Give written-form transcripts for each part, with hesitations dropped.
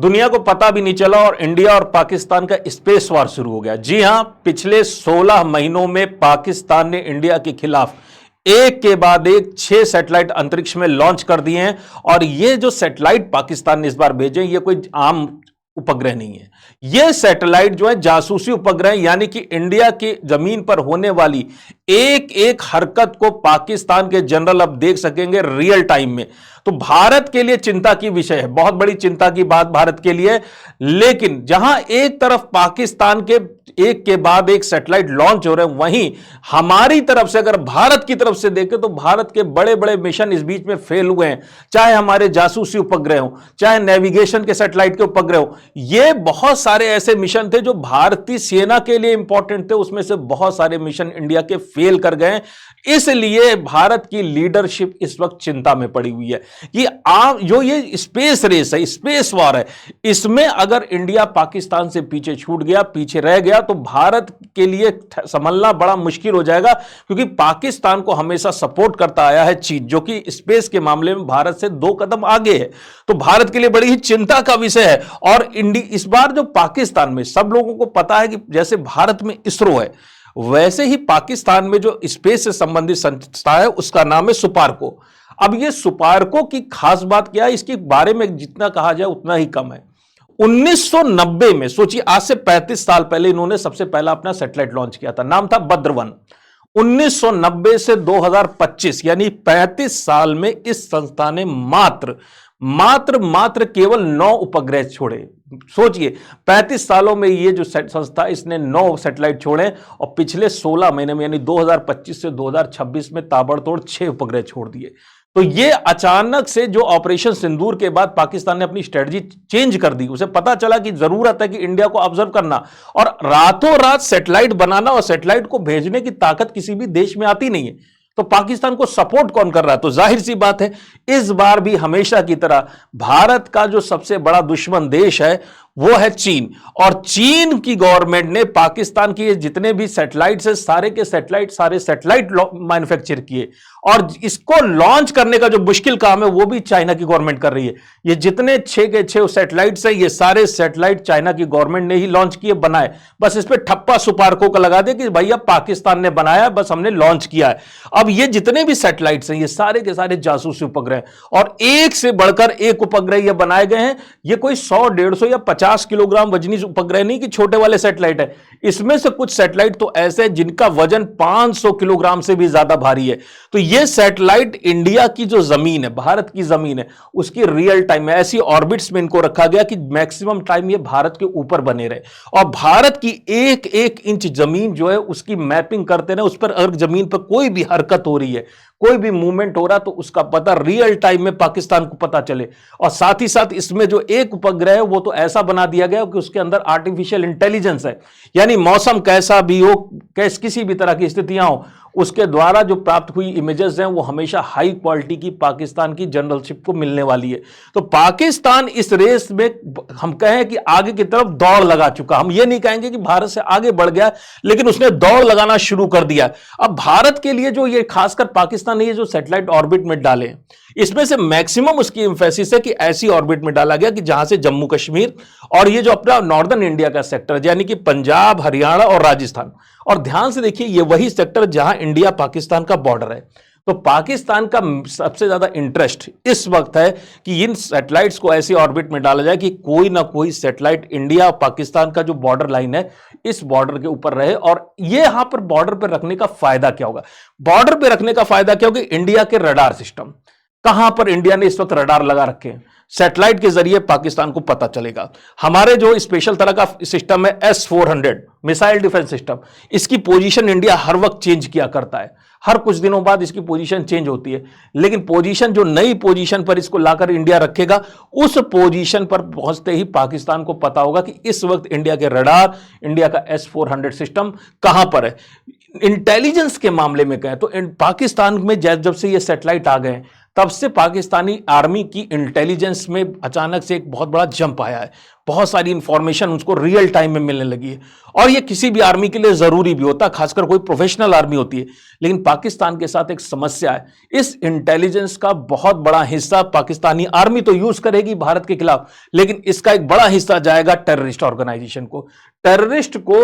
दुनिया को पता भी नहीं चला और इंडिया और पाकिस्तान का स्पेस वार शुरू हो गया। जी हां, पिछले 16 महीनों में पाकिस्तान ने इंडिया के खिलाफ एक के बाद एक 6 सैटेलाइट अंतरिक्ष में लॉन्च कर दिए हैं। और ये जो सैटेलाइट पाकिस्तान ने इस बार भेजे, ये कोई आम उपग्रह नहीं है। यह सैटेलाइट जो है जासूसी उपग्रह, यानी कि इंडिया की जमीन पर होने वाली एक एक हरकत को पाकिस्तान के जनरल अब देख सकेंगे रियल टाइम में। तो भारत के लिए चिंता की विषय है, बहुत बड़ी चिंता की बात भारत के लिए। लेकिन जहां एक तरफ पाकिस्तान के एक के बाद एक सैटेलाइट लॉन्च हो रहे हैं, वहीं हमारी तरफ से अगर भारत की तरफ से देखें तो भारत के बड़े बड़े मिशन इस बीच में फेल हुए हैं। चाहे हमारे जासूसी उपग्रह हो, चाहे नेविगेशन के सैटेलाइट के उपग्रह हो, ये बहुत सारे ऐसे मिशन थे जो भारतीय सेना के लिए इंपॉर्टेंट थे। उसमें से बहुत सारे मिशन इंडिया के फेल कर गए। इसलिए भारत की लीडरशिप इस वक्त चिंता में पड़ी हुई है कि आप जो ये स्पेस रेस है, स्पेस वॉर है, इसमें अगर इंडिया पाकिस्तान से पीछे छूट गया, पीछे रह गया, तो भारत के लिए संभलना बड़ा मुश्किल हो जाएगा। क्योंकि पाकिस्तान को हमेशा सपोर्ट करता आया है चीन, जो कि स्पेस के मामले में भारत से 2 कदम आगे है। तो भारत के लिए बड़ी ही चिंता का विषय है। और इस बार जो पाकिस्तान में, सब लोगों को पता है कि जैसे भारत में इसरो है, वैसे ही पाकिस्तान में जो स्पेस से संबंधित संस्था है उसका नाम है सुपार्को। अब ये सुपार्को की खास बात क्या है, इसके बारे में जितना कहा जाए उतना ही कम है। 1990 में, सोचिए आज से 35 साल पहले इन्होंने सबसे पहला अपना सैटेलाइट लॉन्च किया था, नाम था भद्र-1। 1990 से 2025 यानी 35 साल में इस संस्था ने मात्र केवल 9 उपग्रह छोड़े। सोचिए 35 सालों में ये जो संस्था, इसने 9 सैटेलाइट छोड़े और पिछले 16 महीने में यानी 2025 से 2026 में ताबड़तोड़ 6 उपग्रह छोड़ दिए। तो ये अचानक से जो ऑपरेशन सिंदूर के बाद पाकिस्तान ने अपनी स्ट्रेटजी चेंज कर दी। उसे पता चला कि जरूरत है कि इंडिया को ऑब्जर्व करना, और रातों रात सैटेलाइट बनाना और सैटेलाइट को भेजने की ताकत किसी भी देश में आती नहीं है। तो पाकिस्तान को सपोर्ट कौन कर रहा है? तो जाहिर सी बात है, इस बार भी हमेशा की तरह भारत का जो सबसे बड़ा दुश्मन देश है वो है चीन। और चीन की गवर्नमेंट ने पाकिस्तान के जितने भी सैटेलाइट्स है, सारे सैटेलाइट मैन्युफैक्चर किए, और इसको लॉन्च करने का जो मुश्किल काम है वो भी चाइना की गवर्नमेंट कर रही है। ये जितने 6 के 6 सैटेलाइट्स है, ये सारे सैटेलाइट चाइना की गवर्नमेंट ने ही लॉन्च किए, बनाए। बस इस पर ठप्पा सुपार्को का लगा दे कि भैया पाकिस्तान ने बनाया, बस हमने लॉन्च किया है। अब ये जितने भी सैटेलाइट्स हैं, ये सारे के सारे जासूसी उपग्रह, और एक से बढ़कर एक उपग्रह ये बनाए गए हैं। ये कोई 100, 150 या 50 किलोग्राम वजनी उपग्रह नहीं कि छोटे वाले सैटेलाइट है। इसमें से कुछ सैटेलाइट तो ऐसे हैं जिनका वजन 500 किलोग्राम से भी ज्यादा भारी है। तो ये सैटेलाइट इंडिया की जो जमीन है, भारत की जमीन है, उसकी रियल टाइम में ऐसी ऑर्बिट्स में इनको रखा गया कि मैक्सिमम टाइम ये भारत के ऊपर बने रहे, और भारत की एक एक इंच जमीन जो है उसकी मैपिंग करते रहे। उस पर अगर जमीन पर कोई भी हरकत हो रही है, कोई भी मूवमेंट हो रहा, तो उसका पता रियल टाइम में पाकिस्तान को पता चले। और साथ ही साथ इसमें जो एक उपग्रह है वो तो ऐसा बना दिया गया कि उसके अंदर आर्टिफिशियल इंटेलिजेंस है, यानी मौसम कैसा भी हो, किसी भी तरह की स्थितियां हो, उसके द्वारा जो प्राप्त हुई इमेजेस हैं वो हमेशा हाई क्वालिटी की पाकिस्तान की जनरलशिप को मिलने वाली है। तो पाकिस्तान इस रेस में, हम कहें कि आगे की तरफ दौड़ लगा चुका। हम ये नहीं कहेंगे कि भारत से आगे बढ़ गया, लेकिन उसने दौड़ लगाना शुरू कर दिया। अब भारत के लिए जो ये, खासकर पाकिस्तान ने ये जो सैटेलाइट ऑर्बिट में डाले, इसमें से मैक्सिमम उसकी एम्फेसिस है कि ऐसी ऑर्बिट में डाला गया कि जहां से जम्मू कश्मीर और ये जो अपना नॉर्दर्न इंडिया का सेक्टर, यानी कि पंजाब, हरियाणा और राजस्थान, और ध्यान से देखिए ये वही सेक्टर जहां इंडिया पाकिस्तान का बॉर्डर है। तो पाकिस्तान का सबसे ज्यादा इंटरेस्ट इस वक्त है कि इन सैटेलाइट्स को ऐसी ऑर्बिट में डाला जाए कि कोई ना कोई सैटेलाइट इंडिया और पाकिस्तान का जो बॉर्डर लाइन है, इस बॉर्डर के ऊपर रहे। और ये यहां पर बॉर्डर पर रखने का फायदा क्या होगा? बॉर्डर पर रखने का फायदा क्या होगा? इंडिया के रडार सिस्टम, कहां पर इंडिया ने इस वक्त रडार लगा रखे हैं, सैटेलाइट के जरिए पाकिस्तान को पता चलेगा। हमारे जो स्पेशल तरह का सिस्टम है S-400 मिसाइल डिफेंस सिस्टम, इसकी पोजीशन इंडिया हर वक्त चेंज किया करता है, हर कुछ दिनों बाद इसकी पोजीशन चेंज होती है। लेकिन पोजीशन, जो नई पोजीशन पर इसको लाकर इंडिया रखेगा, उस पोजीशन पर पहुंचते ही पाकिस्तान को पता होगा कि इस वक्त इंडिया के रडार, इंडिया का S-400 सिस्टम कहां पर है। इंटेलिजेंस के मामले में कहें तो पाकिस्तान में जब से ये सैटेलाइट आ गए, तब से पाकिस्तानी आर्मी की इंटेलिजेंस में अचानक से एक बहुत बड़ा जंप आया है। बहुत सारी इंफॉर्मेशन उसको रियल टाइम में मिलने लगी है, और ये किसी भी आर्मी के लिए जरूरी भी होता है, खासकर कोई प्रोफेशनल आर्मी होती है। लेकिन पाकिस्तान के साथ एक समस्या है, इस इंटेलिजेंस का बहुत बड़ा हिस्सा पाकिस्तानी आर्मी तो यूज करेगी भारत के खिलाफ, लेकिन इसका एक बड़ा हिस्सा जाएगा टेररिस्ट ऑर्गेनाइजेशन को। टेररिस्ट को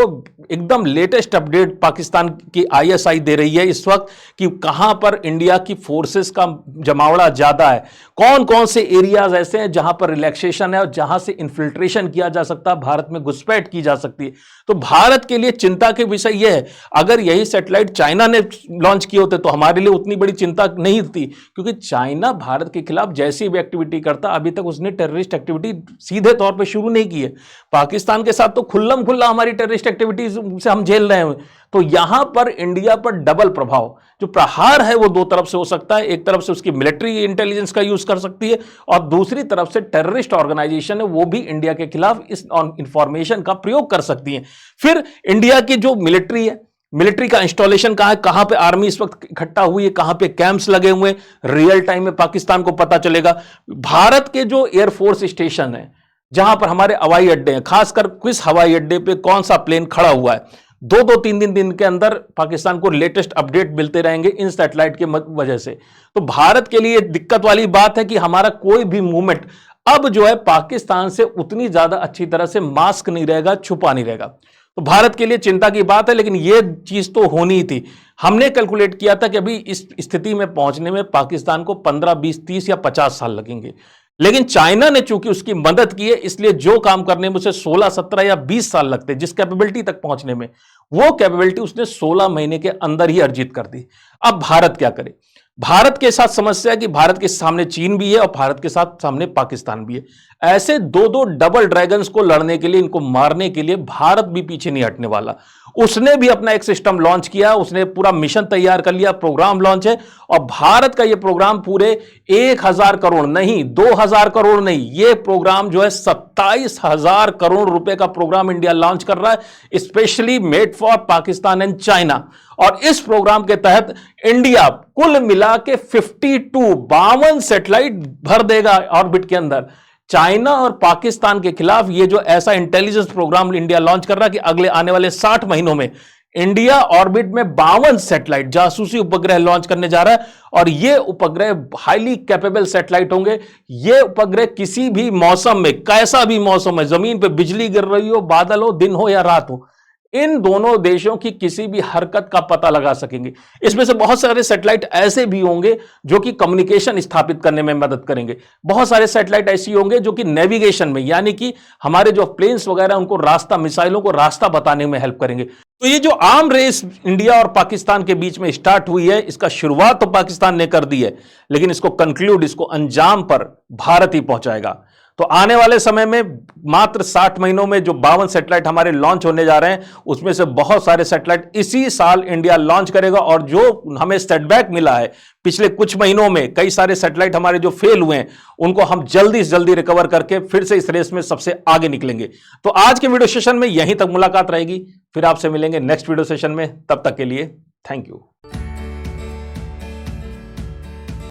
एकदम लेटेस्ट अपडेट पाकिस्तान की आईएसआई दे रही है इस वक्त कि कहां पर इंडिया की फोर्सेस का जमावड़ा ज्यादा है, कौन कौन से एरियाज ऐसे हैं जहां पर रिलैक्सेशन है और जहां से इन्फिल्ट्रेशन किया जा सकता है, भारत में घुसपैठ की जा सकती है। तो भारत के लिए चिंता के विषय यह है, अगर यही सैटेलाइट चाइना ने लॉन्च किए होते तो हमारे लिए उतनी बड़ी चिंता नहीं थी, क्योंकि चाइना भारत के खिलाफ जैसी भी एक्टिविटी करता, अभी तक उसने टेररिस्ट एक्टिविटी सीधे तौर पर शुरू नहीं की है। पाकिस्तान के साथ तो खुल्लम खुल्ला हमारी टेररिस्ट एक्टिविटीज से हम झेल रहे हैं। तो यहां पर इंडिया पर डबल प्रभाव, जो प्रहार है वो दो तरफ से हो सकता है, एक तरफ से उसकी मिलिट्री इंटेलिजेंस का यूज कर सकती है, और दूसरी तरफ से टेररिस्ट ऑर्गेनाइजेशन है वो भी इंडिया के खिलाफ इस इंफॉर्मेशन का प्रयोग कर सकती है। फिर इंडिया की जो मिलिट्री है, मिलिट्री का इंस्टॉलेशन कहां है, कहां पे आर्मी इस वक्त इकट्ठा हुई है, कहां पे कैंप्स लगे हुए हैं, रियल टाइम में पाकिस्तान को पता चलेगा। भारत के जो एयरफोर्स स्टेशन है, जहां पर हमारे हवाई अड्डे हैं, खासकर किस हवाई अड्डे पे कौन सा प्लेन खड़ा हुआ है, दो तीन दिन के अंदर पाकिस्तान को लेटेस्ट अपडेट मिलते रहेंगे इन सैटेलाइट के वजह से। तो भारत के लिए दिक्कत वाली बात है कि हमारा कोई भी मूवमेंट अब जो है पाकिस्तान से उतनी ज्यादा अच्छी तरह से मास्क नहीं रहेगा, छुपा नहीं रहेगा। तो भारत के लिए चिंता की बात है, लेकिन यह चीज तो होनी ही थी। हमने कैलकुलेट किया था कि अभी इस स्थिति में पहुंचने में पाकिस्तान को 15, 20, 30 या 50 साल लगेंगे, लेकिन चाइना ने चूंकि उसकी मदद की है, इसलिए जो काम करने में उसे 16, 17 या 20 साल लगते, जिस कैपेबिलिटी तक पहुंचने में, वो कैपेबिलिटी उसने 16 महीने के अंदर ही अर्जित कर दी। अब भारत क्या करे? भारत के साथ समस्या है कि भारत के सामने चीन भी है और भारत के साथ सामने पाकिस्तान भी है। ऐसे दो डबल ड्रैगन्स को लड़ने के लिए, इनको मारने के लिए भारत भी पीछे नहीं हटने वाला। उसने भी अपना एक सिस्टम लॉन्च किया, उसने पूरा मिशन तैयार कर लिया, प्रोग्राम लॉन्च है, और भारत का यह प्रोग्राम पूरे 1000 करोड़ नहीं, 2000 करोड़ नहीं, यह प्रोग्राम जो है 27,000 करोड़ रुपए का प्रोग्राम इंडिया लॉन्च कर रहा है, specially made for Pakistan and China. और इस प्रोग्राम के तहत इंडिया कुल मिला के 52 सैटेलाइट भर देगा ऑर्बिट के अंदर। चाइना और पाकिस्तान के खिलाफ ये जो ऐसा इंटेलिजेंस प्रोग्राम इंडिया लॉन्च कर रहा है कि अगले आने वाले 60 महीनों में इंडिया ऑर्बिट में 52 सैटेलाइट जासूसी उपग्रह लॉन्च करने जा रहा है, और ये उपग्रह हाईली कैपेबल सैटेलाइट होंगे। ये उपग्रह किसी भी मौसम में, कैसा भी मौसम है, जमीन पे बिजली गिर रही हो, बादल हो, दिन हो या रात हो, इन दोनों देशों की किसी भी हरकत का पता लगा सकेंगे। इसमें से बहुत सारे सैटेलाइट ऐसे भी होंगे जो कि कम्युनिकेशन स्थापित करने में मदद करेंगे। बहुत सारे सैटेलाइट ऐसे होंगे जो कि नेविगेशन में, यानी कि हमारे जो प्लेन्स वगैरह उनको रास्ता, मिसाइलों को रास्ता बताने में हेल्प करेंगे। तो ये जो आर्म रेस इंडिया और पाकिस्तान के बीच में स्टार्ट हुई है, इसका शुरुआत तो पाकिस्तान ने कर दी है, लेकिन इसको कंक्लूड, इसको अंजाम पर भारत ही पहुंचाएगा। तो आने वाले समय में मात्र 60 महीनों में जो 52 सैटेलाइट हमारे लॉन्च होने जा रहे हैं, उसमें से बहुत सारे सैटेलाइट इसी साल इंडिया लॉन्च करेगा। और जो हमें सेटबैक मिला है पिछले कुछ महीनों में, कई सारे सैटेलाइट हमारे जो फेल हुए हैं, उनको हम जल्दी से जल्दी रिकवर करके फिर से इस रेस में सबसे आगे निकलेंगे। तो आज के वीडियो सेशन में यहीं तक मुलाकात रहेगी, फिर आपसे मिलेंगे नेक्स्ट वीडियो सेशन में। तब तक के लिए थैंक यू।